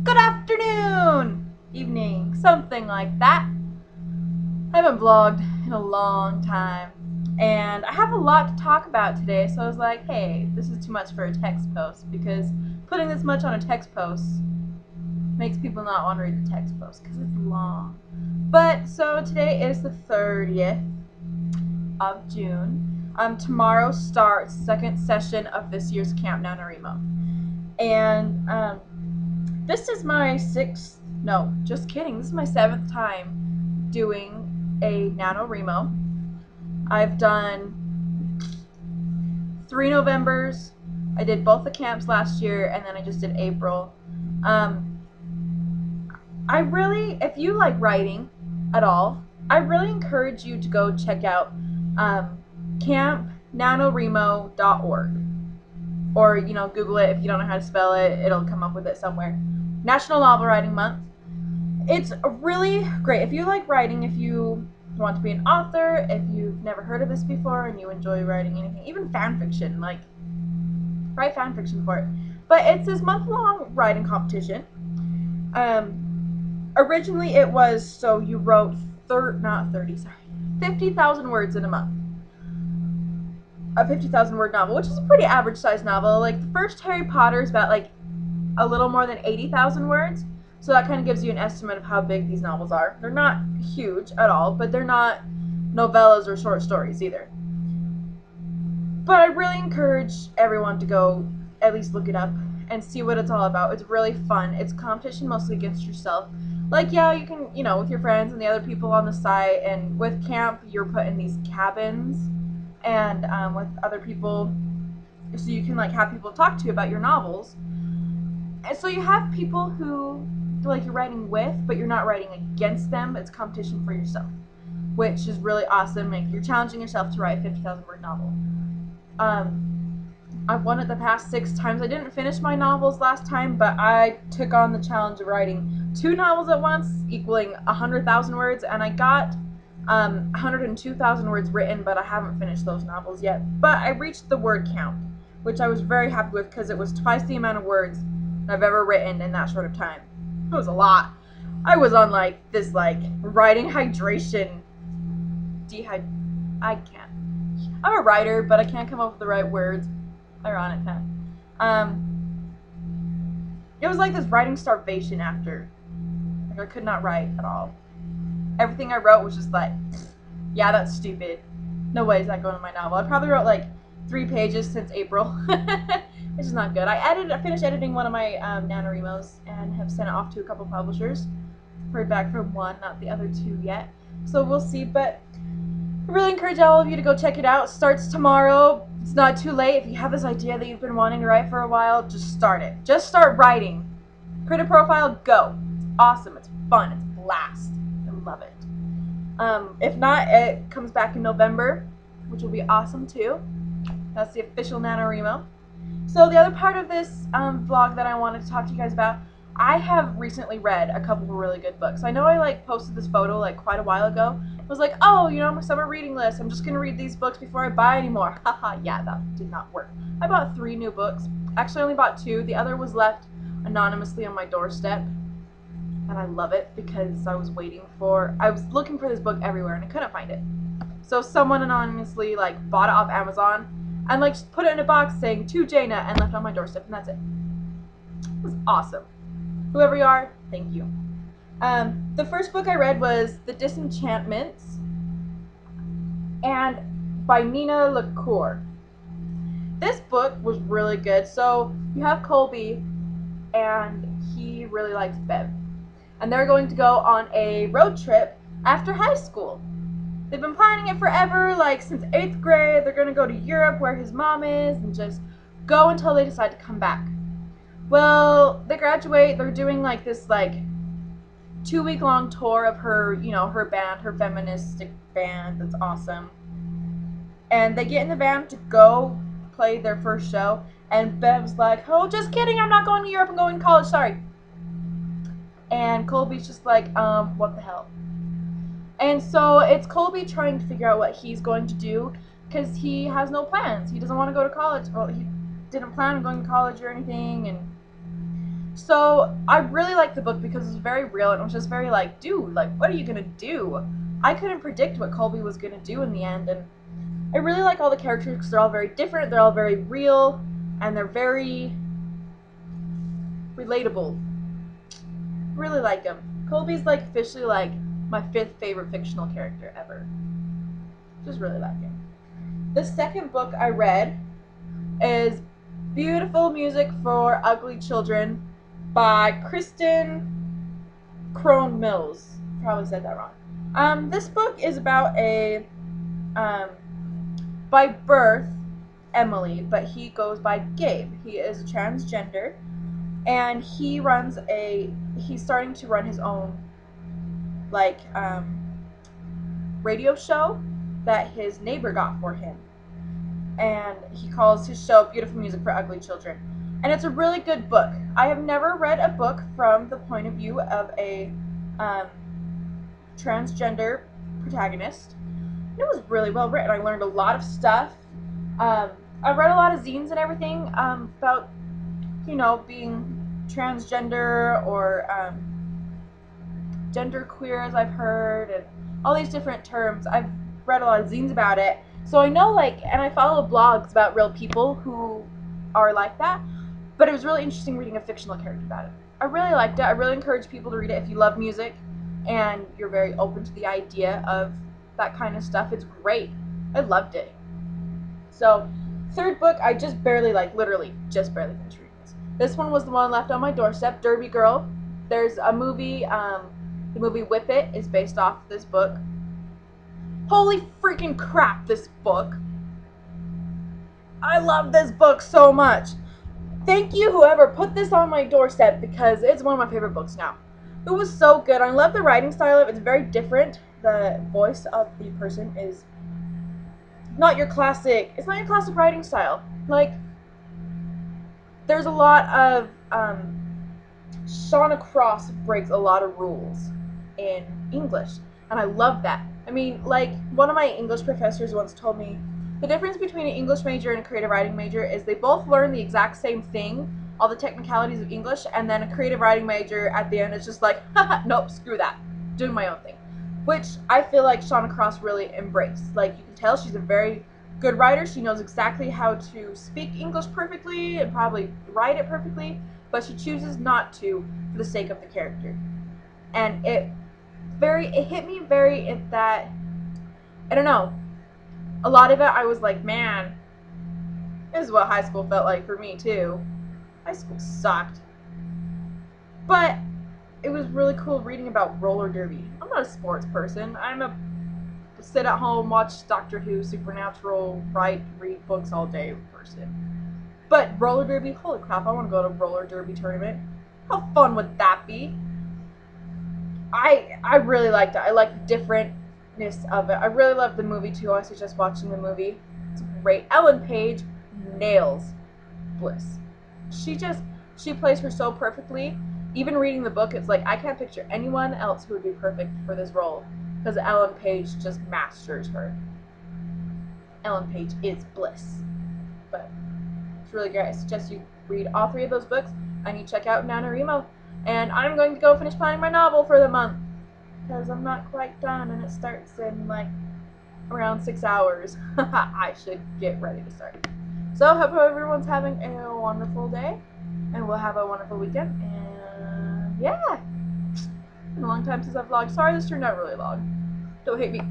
good afternoon, evening, something like that. I haven't vlogged in a long time, and I have a lot to talk about today, so I was like, hey, this is too much for a text post, because putting this much on a text post makes people not want to read the text post, because it's long. But, so today is the 30th of June. Tomorrow starts the second session of this year's Camp NaNoWriMo. And, this is my just kidding, this is my 7th time doing a NaNoWriMo. I've done 3 Novembers, I did both the camps last year, and then I just did April. If you like writing at all, I really encourage you to go check out campnanowrimo.org. Or, Google it. If you don't know how to spell it, it'll come up with it somewhere. National Novel Writing Month. It's really great. If you like writing, if you want to be an author, if you've never heard of this before and you enjoy writing anything, even fan fiction, write fan fiction for it. But it's this month-long writing competition. Originally it was, so you wrote 50,000 words in a month. A 50,000 word novel, which is a pretty average sized novel. Like, the first Harry Potter is about a little more than 80,000 words, so that kind of gives you an estimate of how big these novels are. They're not huge at all, but they're not novellas or short stories either. But I really encourage everyone to go at least look it up and see what it's all about. It's really fun. It's competition mostly against yourself. Yeah, you can, with your friends and the other people on the site, and with camp, you're put in these cabins and with other people, so you can have people talk to you about your novels. And so you have people who you're writing with, but you're not writing against them. It's competition for yourself, which is really awesome. You're challenging yourself to write a 50,000 word novel. I've won it the past 6 times. I didn't finish my novels last time, but I took on the challenge of writing 2 novels at once, equaling 100,000 words, and I got 102,000 words written, but I haven't finished those novels yet. But I reached the word count, which I was very happy with, because it was twice the amount of words I've ever written in that short of time. It was a lot. I was on this writing hydration. I can't. I'm a writer, but I can't come up with the right words. Ironic, huh? It was like this writing starvation after. I could not write at all. Everything I wrote was just yeah, that's stupid. No way is that going in my novel. I probably wrote 3 pages since April, which is not good. I finished editing one of my NaNoWriMos and have sent it off to a couple publishers. Heard back from one, not the other 2 yet. So we'll see, but I really encourage all of you to go check it out. It starts tomorrow. It's not too late. If you have this idea that you've been wanting to write for a while, just start it. Just start writing. Create a profile, go. It's awesome. It's fun. It's a blast. I love it. If not, it comes back in November, which will be awesome too. That's the official NaNoWriMo. So the other part of this vlog that I wanted to talk to you guys about, I have recently read a couple of really good books. I know I posted this photo quite a while ago. I was like, oh, my summer reading list. I'm just gonna read these books before I buy anymore. Haha, yeah, that did not work. I bought 3 new books. Actually, I only bought 2. The other was left anonymously on my doorstep. And I love it because I was looking for this book everywhere and I couldn't find it. So someone anonymously bought it off Amazon and just put it in a box saying to Jaina and left it on my doorstep, and that's it. It was awesome. Whoever you are, thank you. The first book I read was The Disenchantments and by Nina LaCour. This book was really good. So you have Colby, and he really likes Bev. And they're going to go on a road trip after high school. They've been planning it forever, since 8th grade. They're going to go to Europe where his mom is and just go until they decide to come back. Well, they graduate. They're doing this 2-week-long tour of her, her band, her feministic band. That's awesome. And they get in the van to go play their first show, and Bev's like, oh, just kidding, I'm not going to Europe, I'm going to college, sorry. And Colby's just what the hell? And so it's Colby trying to figure out what he's going to do, because he has no plans. He doesn't want to go to college. Well, he didn't plan on going to college or anything, and So I really liked the book because it was very real and it was just very like, dude, like, what are you gonna do? I couldn't predict what Colby was gonna do in the end, and I really like all the characters because they're all very different, they're all very real, and they're very relatable. Really like him. Colby's like officially like my 5th favorite fictional character ever. Just really like him. The second book I read is Beautiful Music for Ugly Children by Kristen Crone Mills. Probably said that wrong. This book is about a by birth Emily, but he goes by Gabe. He is a transgender, and he's starting to run his own like radio show that his neighbor got for him, and he calls his show Beautiful Music for Ugly Children, and it's a really good book. I have never read a book from the point of view of a transgender protagonist. It was really well written. I learned a lot of stuff. I read a lot of zines and everything about, you know, being transgender or genderqueer, as I've heard, and all these different terms. I've read a lot of zines about it, so I know, like, and I follow blogs about real people who are like that, but it was really interesting reading a fictional character about it. I really liked it. I really encourage people to read it if you love music and you're very open to the idea of that kind of stuff. It's great. I loved it. So, third book, I just barely, like, literally just barely finished reading this. This one was the one left on my doorstep, Derby Girl. There's a movie, the movie Whip It is based off this book. Holy freaking crap, this book. I love this book so much. Thank you, whoever put this on my doorstep, because it's one of my favorite books now. It was so good. I love the writing style of it. It's very different. The voice of the person is not your classic, it's not your classic writing style. Like, there's a lot of, Shauna Cross breaks a lot of rules in English, and I love that. I mean, like, one of my English professors once told me, the difference between an English major and a creative writing major is they both learn the exact same thing, all the technicalities of English, and then a creative writing major at the end is just like, haha, nope, screw that, doing my own thing. Which I feel like Shauna Cross really embraced. Like, you can tell she's a very good writer. She knows exactly how to speak English perfectly and probably write it perfectly, but she chooses not to for the sake of the character. And it hit me very in that, I don't know, a lot of it I was like, man, this is what high school felt like for me too. High school sucked. But it was really cool reading about roller derby. I'm not a sports person. I'm a sit at home, watch Doctor Who, Supernatural, read books all day person. But roller derby, holy crap, I want to go to a roller derby tournament. How fun would that be? I really liked it. I liked the differentness of it. I really loved the movie too. I suggest watching the movie. It's great. Ellen Page nails Bliss. She plays her so perfectly. Even reading the book, it's like, I can't picture anyone else who would be perfect for this role, because Ellen Page just masters her. Ellen Page is Bliss. But it's really great. I suggest you read all 3 of those books, and you check out NaNoWriMo. And I'm going to go finish planning my novel for the month, because I'm not quite done, and it starts in, like, around 6 hours. I should get ready to start. So, hope everyone's having a wonderful day, and we'll have a wonderful weekend, and yeah. It's been a long time since I've vlogged. Sorry this turned out really long. Don't hate me.